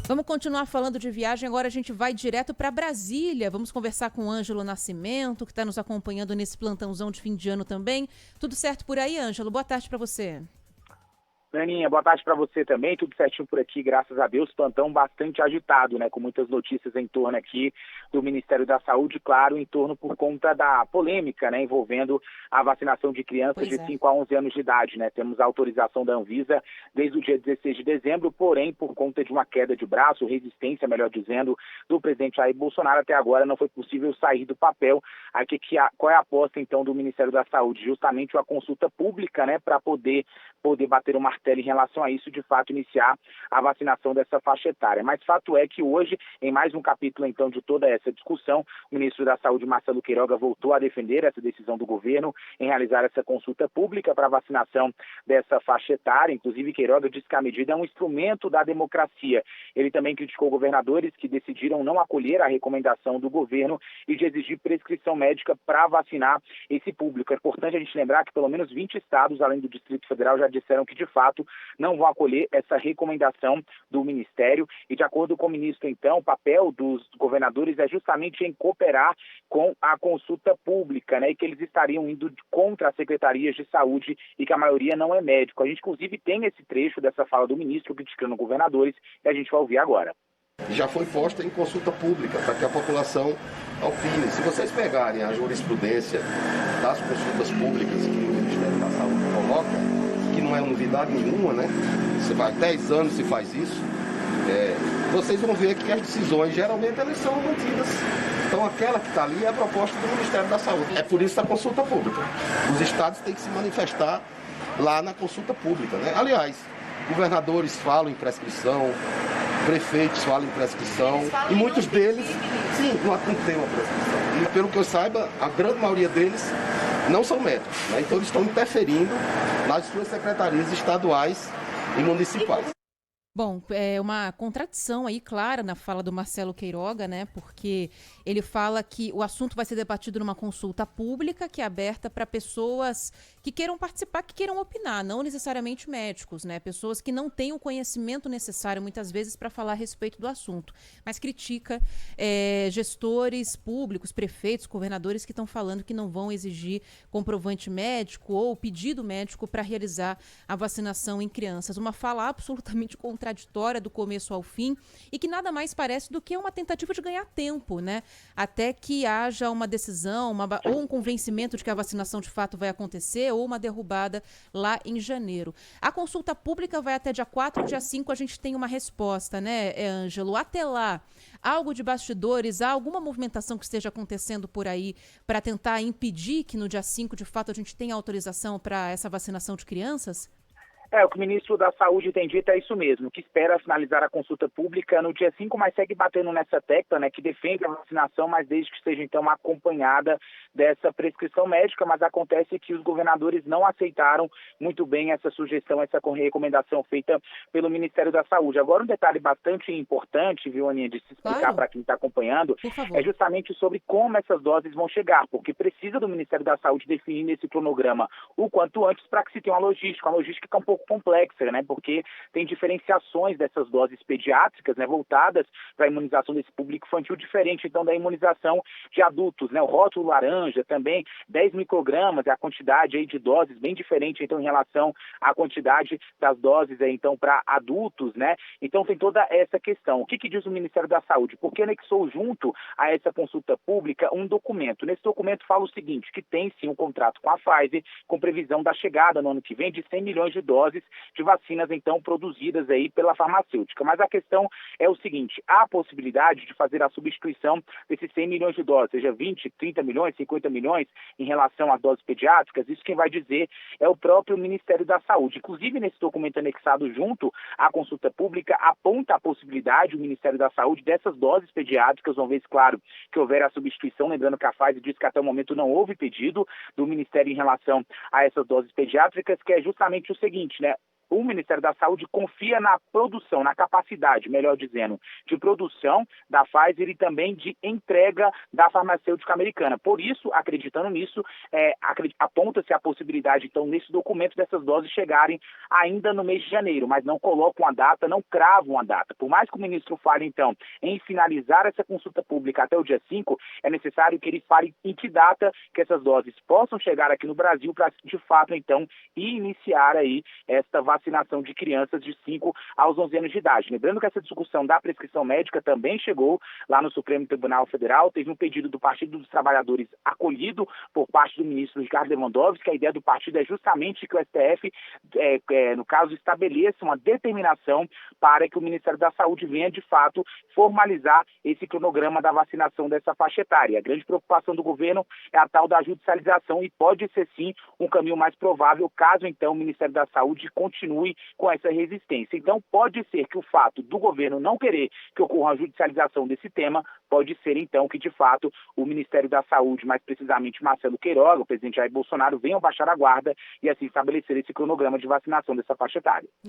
Vamos continuar falando de viagem, agora a gente vai direto para Brasília. Vamos conversar com o Ângelo Nascimento, que está nos acompanhando nesse plantãozão de fim de ano também. Tudo certo por aí, Ângelo? Boa tarde para você. Daninha, boa tarde para você também, tudo certinho por aqui, graças a Deus, plantão bastante agitado, né, com muitas notícias em torno aqui do Ministério da Saúde, claro, em torno por conta da polêmica, né, envolvendo a vacinação de crianças de 5 a 11 anos de idade, né, temos a autorização da Anvisa desde o dia 16 de dezembro, porém, por conta de uma queda de braço, resistência, melhor dizendo, do presidente Jair Bolsonaro, até agora não foi possível sair do papel. Aqui, qual é a aposta, então, do Ministério da Saúde? Justamente uma consulta pública, né, para poder bater o martelo em relação a isso, de fato, iniciar a vacinação dessa faixa etária. Mas fato é que hoje, em mais um capítulo, então, de toda essa discussão, o ministro da Saúde, Marcelo Queiroga, voltou a defender essa decisão do governo em realizar essa consulta pública para a vacinação dessa faixa etária. Inclusive, Queiroga disse que a medida é um instrumento da democracia. Ele também criticou governadores que decidiram não acolher a recomendação do governo e de exigir prescrição médica para vacinar esse público. É importante a gente lembrar que pelo menos 20 estados, além do Distrito Federal, já disseram que, de fato, não vão acolher essa recomendação do Ministério. E, de acordo com o ministro, então, o papel dos governadores é justamente em cooperar com a consulta pública, né, e que eles estariam indo contra as secretarias de saúde e que a maioria não é médico. A gente, inclusive, tem esse trecho dessa fala do ministro criticando governadores e a gente vai ouvir agora. Já foi posta em consulta pública para que a população opine. Se vocês pegarem a jurisprudência das consultas públicas que o Ministério da Saúde coloca, que não é novidade nenhuma, né? Você vai 10 anos se faz isso, vocês vão ver que as decisões, geralmente, elas são mantidas. Então, aquela que está ali é a proposta do Ministério da Saúde. É por isso a consulta pública. Os estados têm que se manifestar lá na consulta pública, né? Aliás, governadores falam em prescrição, prefeitos falam em prescrição, e muitos deles, sim, não tem uma prescrição. E pelo que eu saiba, a grande maioria deles não são médicos, né? Então eles estão interferindo nas suas secretarias estaduais e municipais. Bom, é uma contradição aí clara na fala do Marcelo Queiroga, né? Porque ele fala que o assunto vai ser debatido numa consulta pública que é aberta para pessoas que queiram participar, que queiram opinar, não necessariamente médicos, né? Pessoas que não têm o conhecimento necessário, muitas vezes, para falar a respeito do assunto. Mas critica gestores públicos, prefeitos, governadores que estão falando que não vão exigir comprovante médico ou pedido médico para realizar a vacinação em crianças. Uma fala absolutamente contraditória do começo ao fim e que nada mais parece do que uma tentativa de ganhar tempo, né? Até que haja uma decisão ou um convencimento de que a vacinação de fato vai acontecer ou uma derrubada lá em janeiro. A consulta pública vai até dia 4, dia 5 a gente tem uma resposta, né, Ângelo? Até lá, algo de bastidores, há alguma movimentação que esteja acontecendo por aí para tentar impedir que no dia 5 de fato a gente tenha autorização para essa vacinação de crianças? O que o ministro da Saúde tem dito é isso mesmo, que espera finalizar a consulta pública no dia 5, mas segue batendo nessa tecla, né, que defende a vacinação, mas desde que esteja, então, acompanhada dessa prescrição médica, mas acontece que os governadores não aceitaram muito bem essa sugestão, essa recomendação feita pelo Ministério da Saúde. Agora, um detalhe bastante importante, viu, Aninha, de se explicar para quem está acompanhando, é justamente sobre como essas doses vão chegar, porque precisa do Ministério da Saúde definir nesse cronograma o quanto antes para que se tenha uma logística que é um pouco complexa, né? Porque tem diferenciações dessas doses pediátricas, né, voltadas para a imunização desse público infantil, diferente então da imunização de adultos, né? O rótulo laranja também, 10 microgramas, é a quantidade aí de doses bem diferente então em relação à quantidade das doses aí, então para adultos, né? Então tem toda essa questão. O que diz o Ministério da Saúde? Porque anexou junto a essa consulta pública um documento. Nesse documento fala o seguinte, que tem sim um contrato com a Pfizer, com previsão da chegada no ano que vem de 100 milhões de doses de vacinas, então, produzidas aí pela farmacêutica. Mas a questão é o seguinte, há a possibilidade de fazer a substituição desses 100 milhões de doses, seja 20, 30 milhões, 50 milhões em relação às doses pediátricas, isso quem vai dizer é o próprio Ministério da Saúde. Inclusive, nesse documento anexado junto à consulta pública, aponta a possibilidade, o Ministério da Saúde, dessas doses pediátricas, uma vez, claro, que houver a substituição, lembrando que a Pfizer diz que até o momento não houve pedido do Ministério em relação a essas doses pediátricas, que é justamente o seguinte, né? o Ministério da Saúde confia na produção, na capacidade, melhor dizendo, de produção da Pfizer e também de entrega da farmacêutica americana. Por isso, acreditando nisso, aponta-se a possibilidade, então, nesse documento dessas doses chegarem ainda no mês de janeiro, mas não colocam uma data, não cravam uma data. Por mais que o ministro fale, então, em finalizar essa consulta pública até o dia 5, é necessário que ele fale em que data que essas doses possam chegar aqui no Brasil para, de fato, então, iniciar aí esta vacinação de crianças de 5 aos 11 anos de idade. Lembrando que essa discussão da prescrição médica também chegou lá no Supremo Tribunal Federal, teve um pedido do Partido dos Trabalhadores acolhido por parte do ministro Ricardo Lewandowski. A ideia do partido é justamente que o STF, no caso, estabeleça uma determinação para que o Ministério da Saúde venha, de fato, formalizar esse cronograma da vacinação dessa faixa etária. A grande preocupação do governo é a tal da judicialização e pode ser, sim, um caminho mais provável caso, então, o Ministério da Saúde continue com essa resistência. Então, pode ser que o fato do governo não querer que ocorra a judicialização desse tema, pode ser, então, que, de fato, o Ministério da Saúde, mais precisamente Marcelo Queiroga, o presidente Jair Bolsonaro, venham baixar a guarda e, assim, estabelecer esse cronograma de vacinação dessa faixa etária.